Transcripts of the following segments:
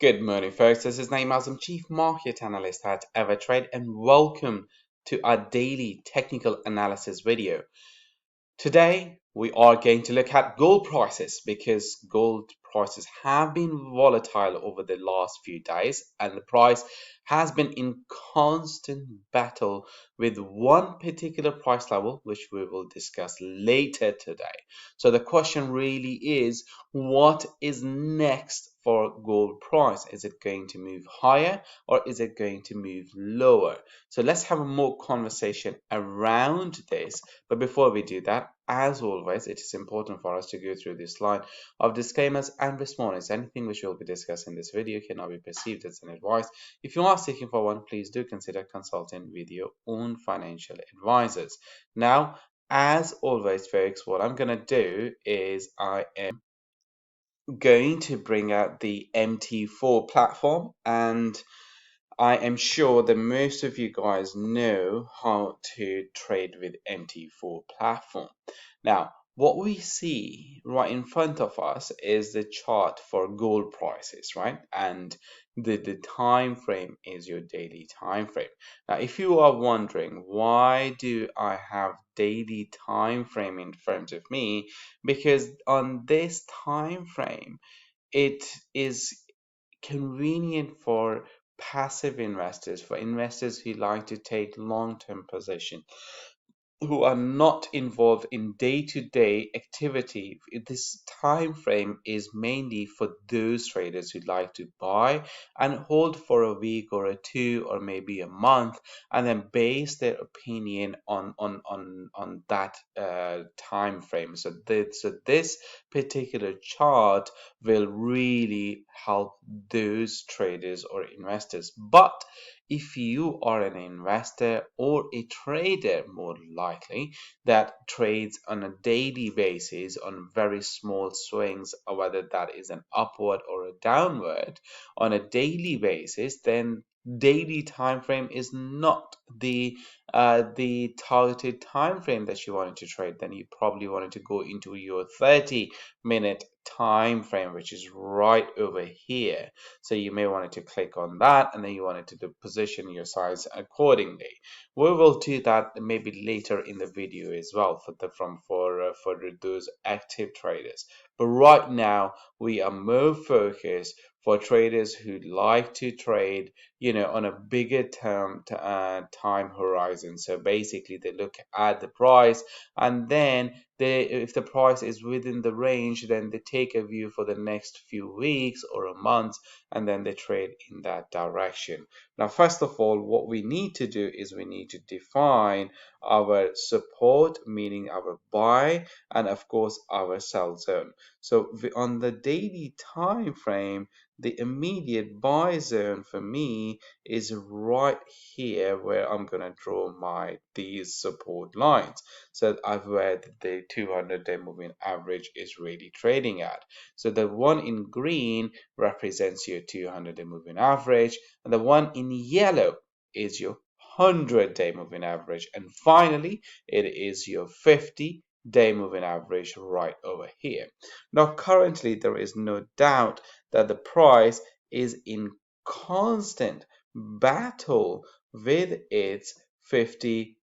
Good morning, folks. This is Naeem Azam, Chief Market Analyst at Evertrade, and welcome to our daily technical analysis video. Today, we are going to look at gold prices because gold prices have been volatile over the last few days, and the price has been in constant battle with one particular price level, which we will discuss later today. So, the question really is what is next for gold price? Is it going to move higher or is it going to move lower? So, let's have a more conversation around this. But before we do that, as always, it is important for us to go through this line of disclaimers and warnings. Anything which we'll be discussing in this video cannot be perceived as an advice. If you are seeking for one, please do consider consulting with your own financial advisors. Now, as always, folks, what I'm going to do is I am going to bring out the MT4 platform, and I am sure that most of you guys know how to trade with MT4 platform. Now, what we see right in front of us is the chart for gold prices, right? And the time frame is your daily time frame. Now, if you are wondering why do I have daily time frame in front of me, because on this time frame it is convenient for passive investors, for investors who like to take long-term position, who are not involved in day-to-day activity. This time frame is mainly for those traders who like to buy and hold for a week or a two or maybe a month, and then base their opinion on that time frame. So this particular chart will really help those traders or investors. But if you are an investor or a trader, more likely, that trades on a daily basis on very small swings, or whether that is an upward or a downward on a daily basis, then daily time frame is not the targeted time frame that you wanted to trade. Then you probably wanted to go into your 30-minute time frame, which is right over here. So you may want to click on that, and then you wanted to position your size accordingly. We will do that maybe later in the video as well for those active traders. But right now we are more focused for traders who like to trade, on a bigger term time horizon. So basically, they look at the price, and then if the price is within the range, then they take a view for the next few weeks or a month, and then they trade in that direction. Now, first of all, what we need to do is we need to define our support, meaning our buy, and of course our sell zone. So on the daily time frame, the immediate buy zone for me is right here, where I'm going to draw these support lines. So I've where the 200-day moving average is really trading at. So the one in green represents your 200-day moving average, and the one in yellow is your 100-day moving average, and finally it is your 50-day moving average right over here. Now currently there is no doubt that the price is in constant battle with its 100-day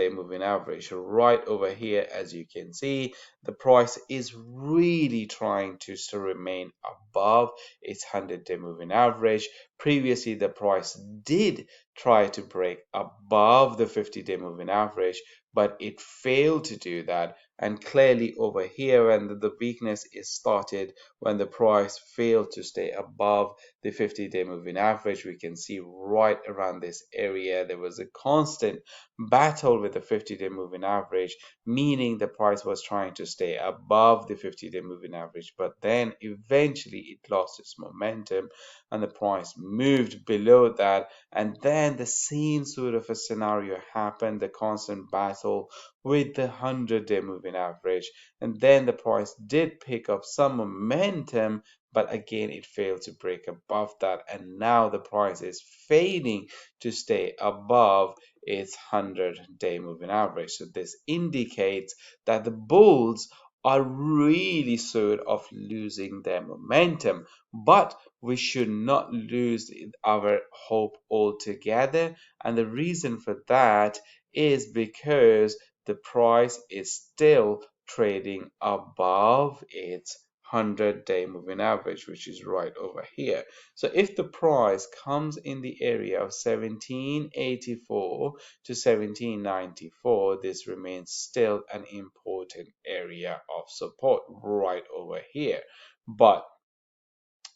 moving average right over here. As you can see, the price is really trying to still remain above its 100-day moving average. Previously, the price did try to break above the 50-day moving average, but it failed to do that. And clearly over here, and the weakness is started when the price failed to stay above the 50-day moving average. We can see right around this area there was a constant battle with the 50-day moving average, meaning the price was trying to stay above the 50-day moving average, but then eventually it lost its momentum and the price moved below that, and then the same sort of a scenario happened, the constant battle with the 100-day moving average, and then the price did pick up some momentum, but again it failed to break above that, and now the price is failing to stay above its 100-day moving average. So this indicates that the bulls are really sort of losing their momentum. But we should not lose our hope altogether. And the reason for that is because the price is still trading above its 100-day moving average, which is right over here. So if the price comes in the area of 1784 to 1794, this remains still an important area of support right over here. But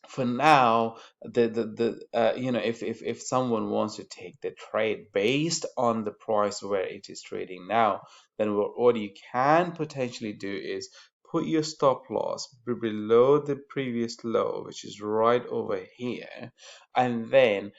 for now, if someone wants to take the trade based on the price where it is trading now, then what you can potentially do is put your stop loss below the previous low, which is right over here, and then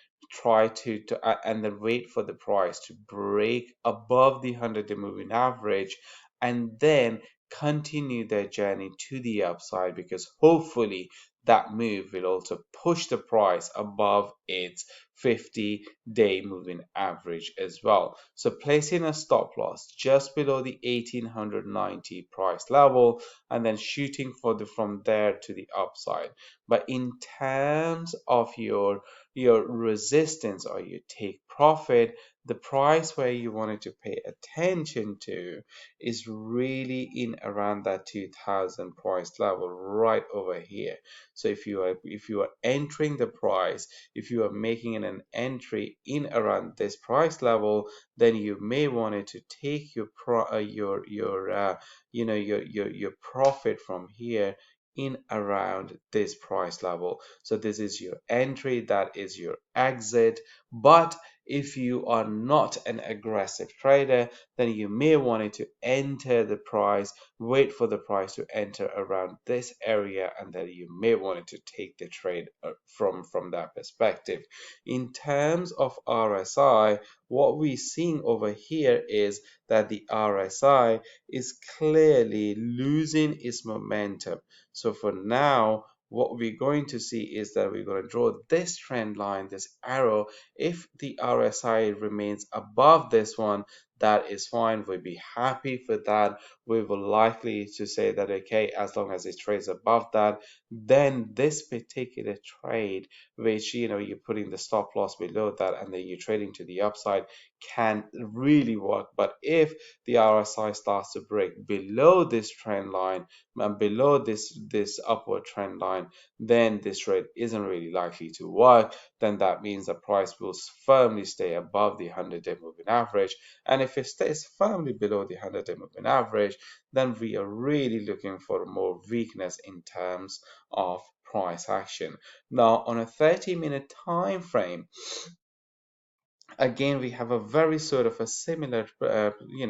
and then wait for the price to break above the 100-day moving average, and then continue their journey to the upside, because hopefully that move will also push the price above its 50-day moving average as well. So placing a stop loss just below the 1890 price level, and then shooting for the from there to the upside. But in terms of your resistance or your take profit, the price where you wanted to pay attention to is really in around that 2000 price level right over here. So if you are entering the price, if you are making an entry in around this price level, then you may want to take your profit from here in around this price level. So this is your entry, that is your exit. But if you are not an aggressive trader, then you may want to enter the price, wait for the price to enter around this area, and then you may want to take the trade from that perspective. In terms of RSI, what we're seeing over here is that the RSI is clearly losing its momentum. So for now, what we're going to see is that we're going to draw this trend line, this arrow. If the RSI remains above this one, that is fine. We'll be happy for that. We will likely to say that, okay, as long as it trades above that, then this particular trade, which you're putting the stop loss below that and then you're trading to the upside, can really work. But if the RSI starts to break below this trend line and below this upward trend line, then this trade isn't really likely to work. Then that means the price will firmly stay above the 100-day moving average. And if it stays firmly below the 100-day moving average, then we are really looking for more weakness in terms of price action. Now, on a 30-minute time frame, again, we have a very sort of a similar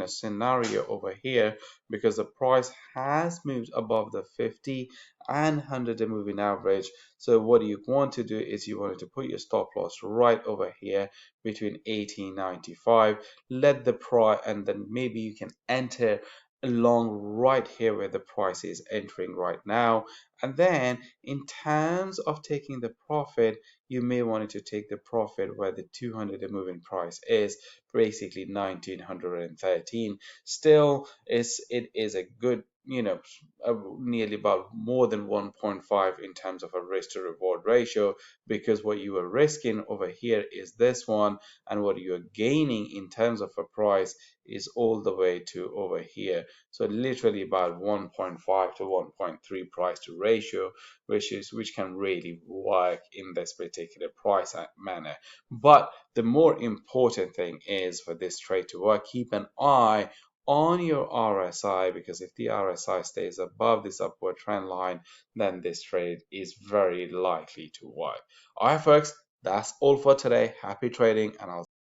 scenario over here, because the price has moved above the 50 and 100-day moving average. So what you want to do is you want to put your stop loss right over here between 1895. Let the price, and then maybe you can enter along right here where the price is entering right now. And then in terms of taking the profit, you may want to take the profit where the 200-day moving price is, basically 1913. Still, it is a good, nearly about more than 1.5 in terms of a risk to reward ratio, because what you are risking over here is this one, and what you are gaining in terms of a price is all the way to over here. So literally about 1.5 to 1.3 price to ratio, which can really work in this particular price manner. But the more important thing is, for this trade to work, keep an eye on your RSI, because if the RSI stays above this upward trend line, then this trade is very likely to work. All right, folks, that's all for today. Happy trading, and I'll